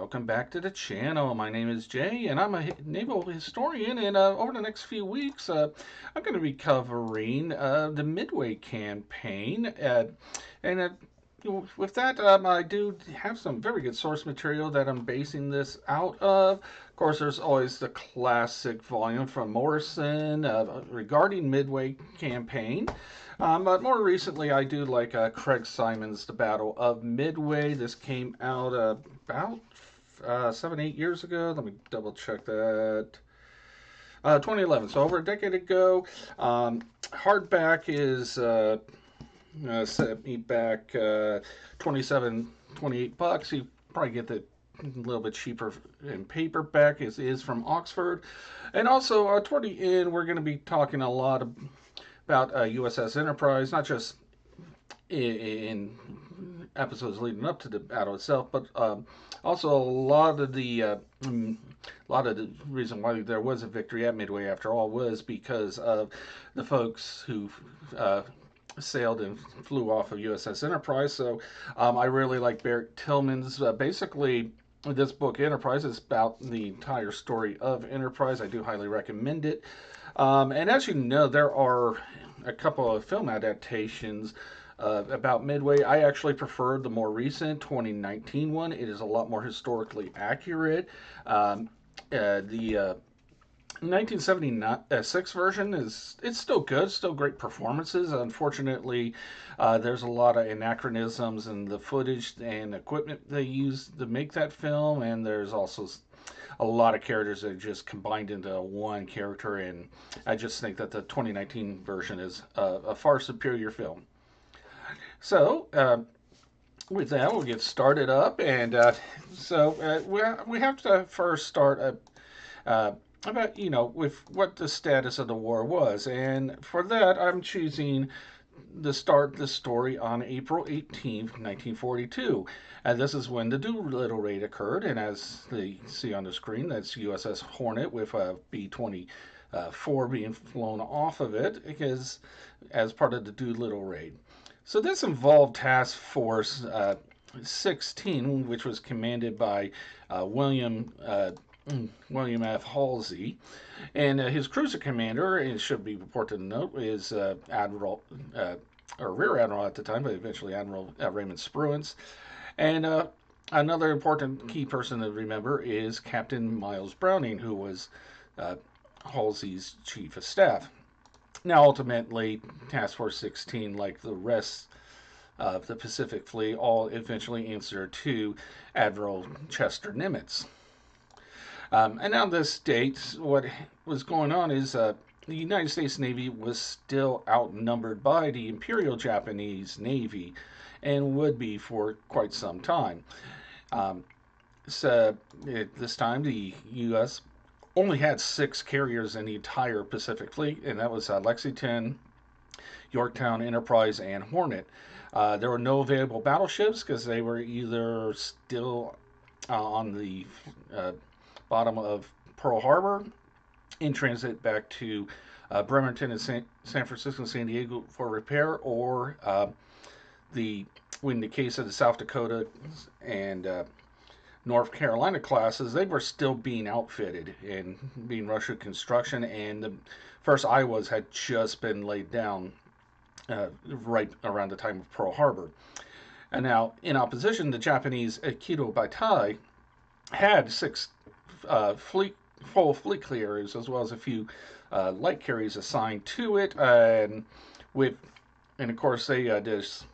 welcome back to the channel. My name is Jay, and I'm a naval historian. And over the next few weeks, I'm going to be covering the Midway Campaign. And with that, I do have some very good source material that I'm basing this out of. Of course, there's always the classic volume from Morrison regarding Midway Campaign. But more recently, I do like Craig Simon's The Battle of Midway. This came out about 7, 8 years ago. Let me double check that. 2011, so over a decade ago. Hardback is set me back 27, $28. You probably get the a little bit cheaper in paperback. It is from Oxford. And also, toward the end, we're going to be talking a lot about USS Enterprise, not just in episodes leading up to the battle itself, but also a lot of the reason why there was a victory at Midway after all was because of the folks who sailed and flew off of USS Enterprise. So I really like Barrett Tillman's basically. This book, Enterprise, is about the entire story of Enterprise. I do highly recommend it. And as you know, there are a couple of film adaptations about Midway. I actually prefer the more recent 2019 one. It is a lot more historically accurate. The 1976 version is it's still good, still great performances. Unfortunately, there's a lot of anachronisms in the footage and equipment they used to make that film, and there's also a lot of characters that are just combined into one character. And I just think that the 2019 version is a far superior film. So, with that, we'll get started up. And we have to first start about, with what the status of the war was. And for that, I'm choosing to start the story on April 18th, 1942. And this is when the Doolittle raid occurred. And as they see on the screen, that's USS Hornet with a B 24 being flown off of it because as part of the Doolittle raid. So this involved Task Force 16, which was commanded by William F. Halsey, and his cruiser commander, it should be reported to note, is Admiral, or Rear Admiral at the time, but eventually Admiral Raymond Spruance. And another important key person to remember is Captain Miles Browning, who was Halsey's chief of staff. Now, ultimately, Task Force 16, like the rest of the Pacific Fleet, all eventually answer to Admiral Chester Nimitz. And on this date, what was going on is the United States Navy was still outnumbered by the Imperial Japanese Navy and would be for quite some time. So at this time, the U.S. only had 6 carriers in the entire Pacific Fleet, and that was Lexington, Yorktown, Enterprise, and Hornet. There were no available battleships because they were either still on the bottom of Pearl Harbor in transit back to Bremerton and San Francisco and San Diego for repair, or in the case of the South Dakota and North Carolina classes, they were still being outfitted and being rushed through construction, and the first Iowas had just been laid down right around the time of Pearl Harbor. And now, in opposition, the Japanese Aikido Baitai had 6 full fleet carriers as well as a few light carriers assigned to it, and of course they just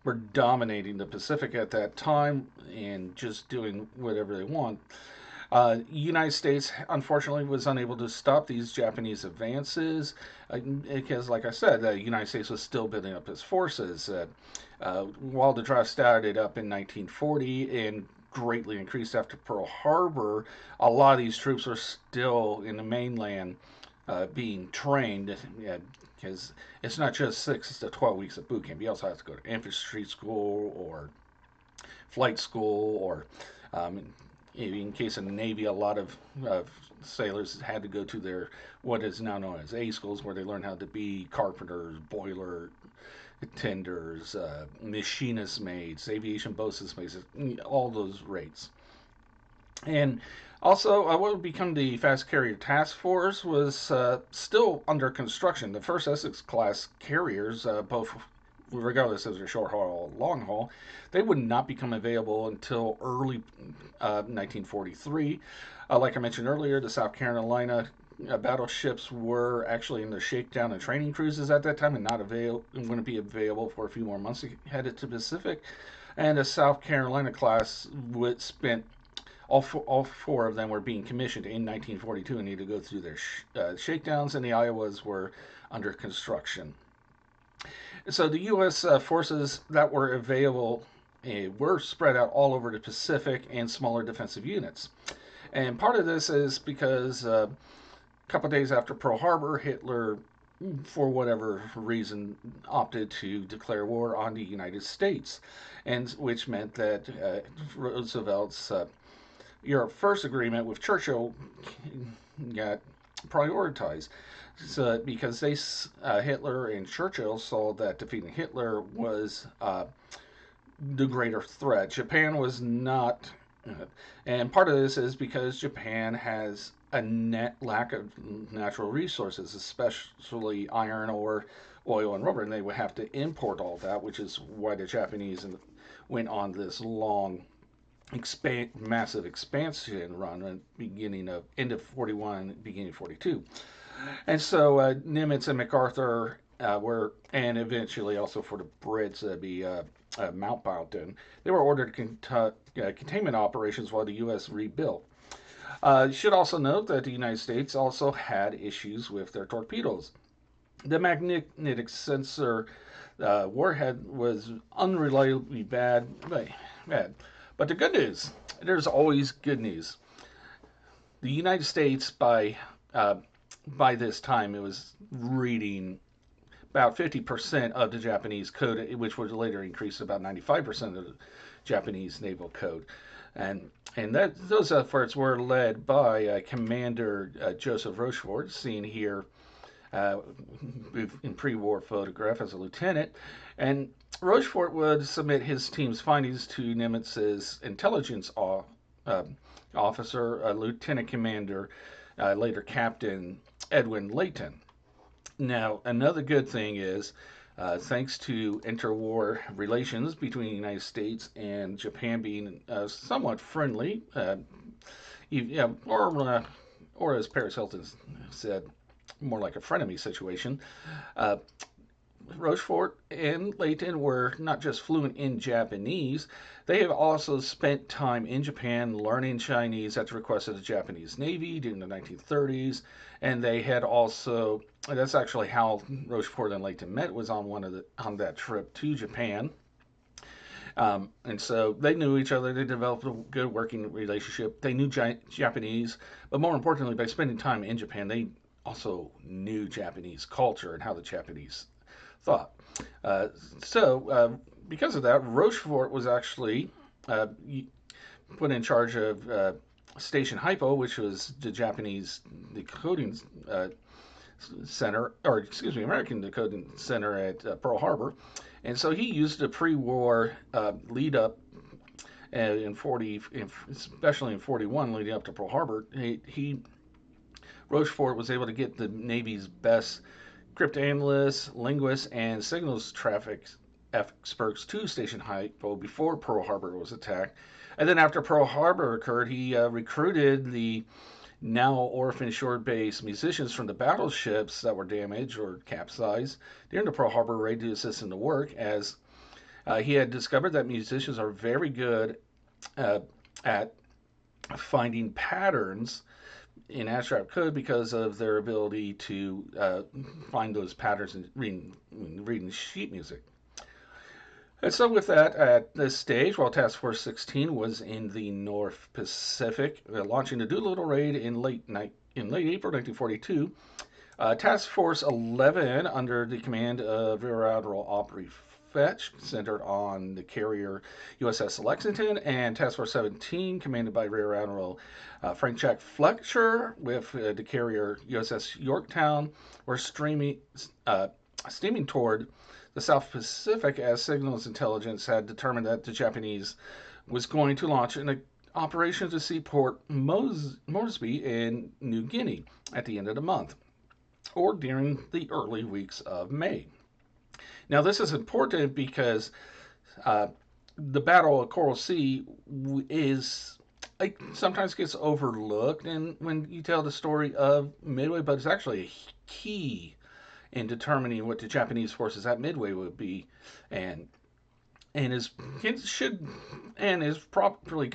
were dominating the Pacific at that time and just doing whatever they want. United States, unfortunately, was unable to stop these Japanese advances because, like I said, the United States was still building up its forces. While the draft started up in 1940 and greatly increased after Pearl Harbor, a lot of these troops are still in the mainland being trained because it's not just 6 to 12 weeks of boot camp. You also have to go to infantry school or flight school, or in case of the Navy, a lot of sailors had to go to their what is now known as A schools, where they learn how to be carpenters, boiler tenders, machinist maids, aviation boatswain's maids, all those rates. And also, what would become the Fast Carrier Task Force was still under construction. The first Essex class carriers, both regardless of their short haul or long haul, they would not become available until early 1943. Like I mentioned earlier, the South Carolina battleships were actually in their shakedown and training cruises at that time and not wouldn't be available for a few more months headed to Pacific. And the South Carolina class would spent all four of them were being commissioned in 1942 and needed to go through their shakedowns, and the Iowas were under construction. So the U.S. Forces that were available were spread out all over the Pacific and smaller defensive units. And part of this is because a couple of days after Pearl Harbor, Hitler, for whatever reason, opted to declare war on the United States, and which meant that Roosevelt's Europe First agreement with Churchill got prioritized. So, because Hitler and Churchill saw that defeating Hitler was the greater threat. Japan was not, and part of this is because Japan has a net lack of natural resources, especially iron ore, oil, and rubber, and they would have to import all that, which is why the Japanese went on this long massive expansion run beginning of end of 41, beginning of 42. And so Nimitz and MacArthur were, and eventually also for the Brits, Mountbatten, they were ordered to conduct containment operations while the U.S. rebuilt. You should also note that the United States also had issues with their torpedoes. The magnetic sensor warhead was unreliably bad. But the good news, there's always good news. The United States, by this time, it was reading about 50% of the Japanese code, which would later increase to about 95% of the Japanese naval code. And those efforts were led by Commander Joseph Rochefort, seen here uh, in pre-war photograph as a lieutenant. And Rochefort would submit his team's findings to Nimitz's intelligence officer, Lieutenant Commander, later Captain Edwin Layton. Now, another good thing is, thanks to interwar relations between the United States and Japan being somewhat friendly, or as Paris Hilton said, more like a frenemy situation. Uh, Rochefort and Layton were not just fluent in Japanese, they have also spent time in Japan learning Chinese at the request of the Japanese Navy during the 1930s. And they had also, that's actually how Rochefort and Layton met, was on that trip to Japan. And so they knew each other. They developed a good working relationship. They knew Japanese, but more importantly, by spending time in Japan, they also knew Japanese culture and how the Japanese thought. Uh, because of that, Rochefort was actually uh, put in charge of Station Hypo, which was the Japanese decoding center, or excuse me, American decoding center at Pearl Harbor. And so he used the pre-war lead up in 40, especially in 41, leading up to Pearl Harbor. Rochefort was able to get the Navy's best cryptanalysts, linguists, and signals traffic experts to Station Hypo before Pearl Harbor was attacked. And then after Pearl Harbor occurred, he recruited the now orphan shore-based musicians from the battleships that were damaged or capsized during the Pearl Harbor raid to assist in the work, as he had discovered that musicians are very good uh, at finding patterns in abstract code because of their ability to find those patterns in reading sheet music. And so, with that, at this stage, while Task Force 16 was in the North Pacific, launching the Doolittle raid in late April 1942, Task Force 11, under the command of Rear Admiral Aubrey Fetch, centered on the carrier USS Lexington, and Task Force 17, commanded by Rear Admiral Frank Jack Fletcher, with the carrier USS Yorktown, were steaming toward the South Pacific as signals intelligence had determined that the Japanese was going to launch operations to Seaport Moresby in New Guinea at the end of the month or during the early weeks of May. Now, this is important because uh, the Battle of Coral Sea is it sometimes gets overlooked and when you tell the story of Midway, but it's actually a key in determining what the Japanese forces at Midway would be, and and is should and is properly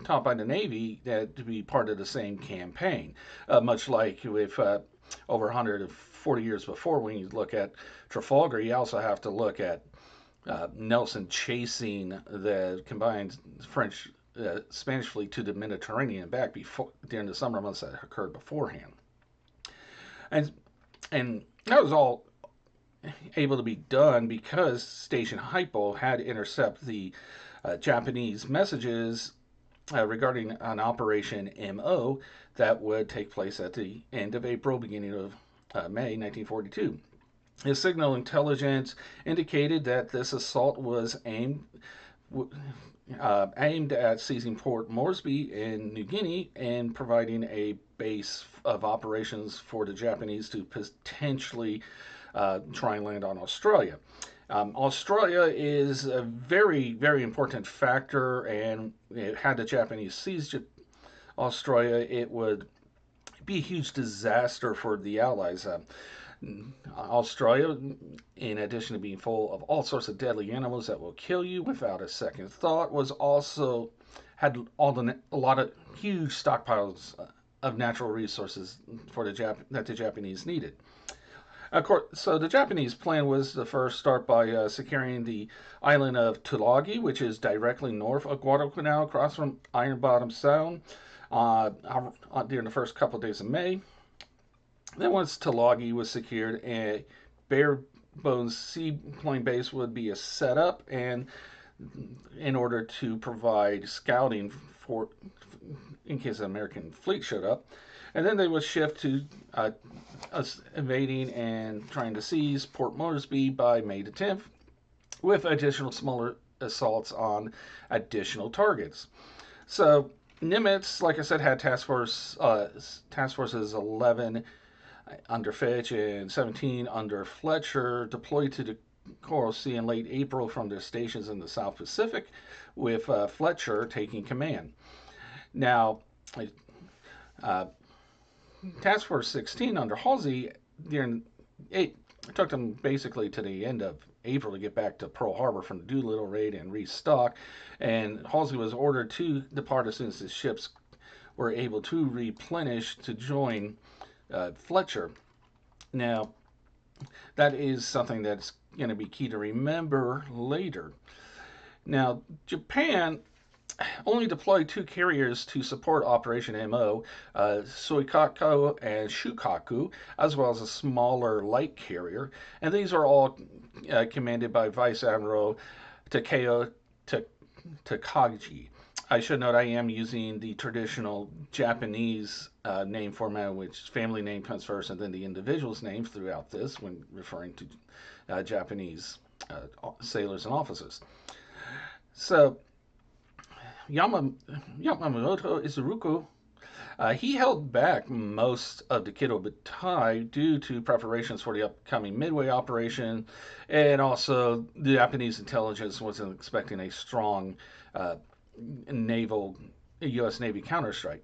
taught by the Navy to be part of the same campaign, much like with over 140 years before. When you look at Trafalgar, you also have to look at Nelson chasing the combined French Spanish fleet to the Mediterranean back before during the summer months that occurred beforehand, and and that was all able to be done because Station Hypo had intercepted the Japanese messages regarding an Operation MO that would take place at the end of April, beginning of May 1942. His signal intelligence indicated that this assault was aimed at seizing Port Moresby in New Guinea and providing a base of operations for the Japanese to potentially try and land on Australia. Australia is a very, very important factor, and had the Japanese seized Australia, it would be a huge disaster for the Allies. Australia, in addition to being full of all sorts of deadly animals that will kill you without a second thought, was also had a lot of huge stockpiles of natural resources for that the Japanese needed. Of course, so the Japanese plan was to first start by securing the island of Tulagi, which is directly north of Guadalcanal, across from Iron Bottom Sound, during the first couple of days of May. Then, once Tulagi was secured, a bare bones seaplane base would be set up, and in order to provide scouting for in case an American fleet showed up, and then they would shift to invading and trying to seize Port Moresby by May the 10th, with additional smaller assaults on additional targets. So Nimitz, like I said, had task forces 11 under Fitch and 17 under Fletcher deployed to the Coral Sea in late April from their stations in the South Pacific, with Fletcher taking command. Now, uh, Task Force 16 under Halsey it took them basically to the end of April to get back to Pearl Harbor from the Doolittle raid and restock. And Halsey was ordered to depart as soon as his ships were able to replenish to join Fletcher. Now, that is something that's going to be key to remember later. Now, Japan only deployed 2 carriers to support Operation MO, Suikaku and Shukaku, as well as a smaller light carrier. And these are all commanded by Vice Admiral Takeo Takagi. I should note I am using the traditional Japanese name format, which family name comes first and then the individual's name throughout this when referring to Japanese sailors and officers. So, Yamamoto Izuruku, he held back most of the Kido Butai due to preparations for the upcoming Midway operation, and also the Japanese intelligence wasn't expecting a strong U.S. Navy counterstrike.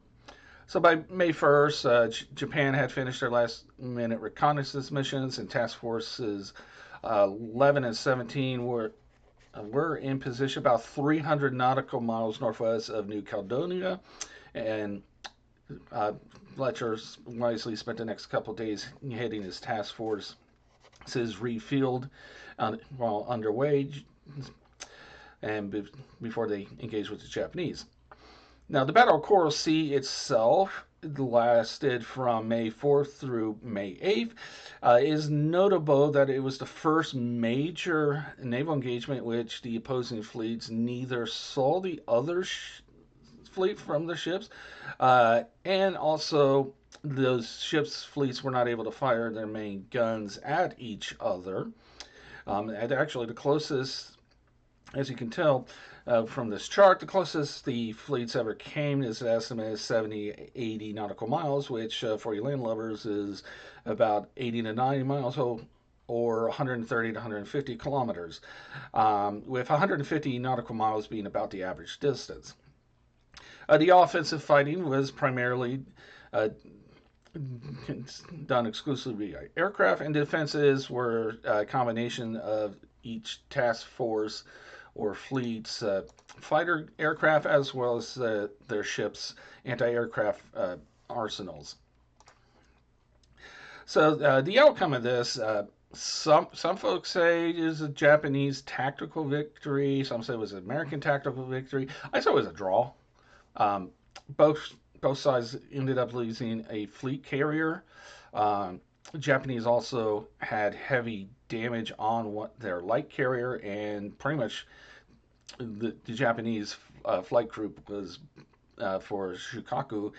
So by May 1st, Japan had finished their last minute reconnaissance missions, and Task Forces 11 and 17 were in position about 300 nautical miles northwest of New Caledonia, and Fletcher wisely spent the next couple of days heading his task force refueled while underway, and before they engaged with the Japanese. Now, the Battle of Coral Sea itself lasted from May 4th through May 8th. It is notable that it was the first major naval engagement which the opposing fleets neither saw the other fleet from the ships, and also those ships' fleets were not able to fire their main guns at each other. And actually, the closest, as you can tell, from this chart. The closest the fleets ever came is an estimate of 70, 80 nautical miles, which for you land lovers is about 80 to 90 miles, or 130 to 150 kilometers, with 150 nautical miles being about the average distance. The offensive fighting was primarily uh, done exclusively by aircraft, and defenses were a combination of each task force or fleet's fighter aircraft as well as their ships' anti-aircraft arsenals. So the outcome of this, some folks say is a Japanese tactical victory. Some say it was an American tactical victory. I say it was a draw. Um, both both sides ended up losing a fleet carrier. Um, Japanese also had heavy damage on their light carrier, and pretty much the Japanese flight group was for Shukaku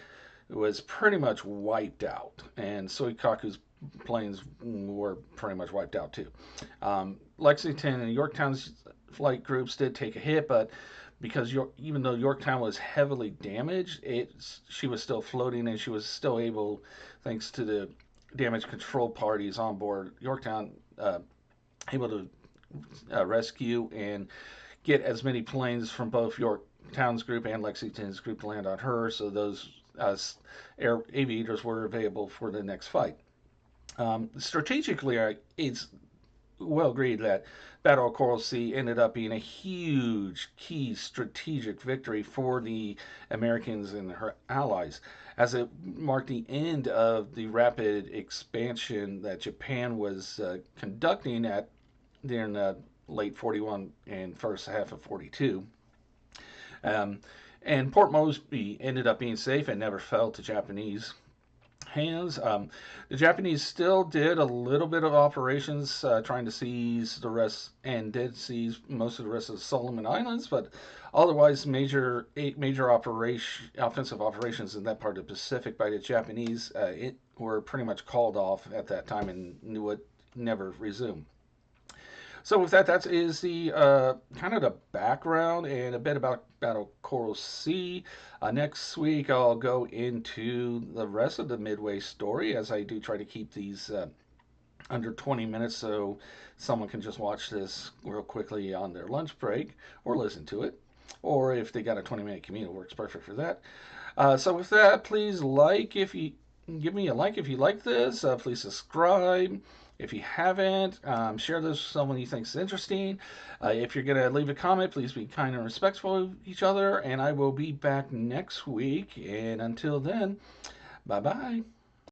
was pretty much wiped out, and Soikaku's planes were pretty much wiped out too. Lexington and Yorktown's flight groups did take a hit, but because even though Yorktown was heavily damaged, she was still floating and she was still able, thanks to the damage control parties on board Yorktown, able to rescue and get as many planes from both Yorktown's group and Lexington's group to land on her, so those air aviators were available for the next fight. Strategically, it's well agreed that Battle of Coral Sea ended up being a huge key strategic victory for the Americans and her allies, as it marked the end of the rapid expansion that Japan was conducting at during late 41 and first half of 42. Um, and Port Moresby ended up being safe and never fell to Japanese hands. The Japanese still did a little bit of operations trying to seize the rest, and did seize most of the rest of the Solomon Islands, but otherwise major offensive operations in that part of the Pacific by the Japanese were pretty much called off at that time and would never resume. So with that, that is the kind of the background and a bit about Battle Coral Sea. Next week, I'll go into the rest of the Midway story, as I do try to keep these under 20 minutes, so someone can just watch this real quickly on their lunch break or listen to it. Or if they got a 20-minute commute, it works perfect for that. So with that, please give me a like if you like this. Please subscribe. If you haven't, share this with someone you think is interesting. If you're going to leave a comment, please be kind and respectful of each other. And I will be back next week. And until then, bye bye.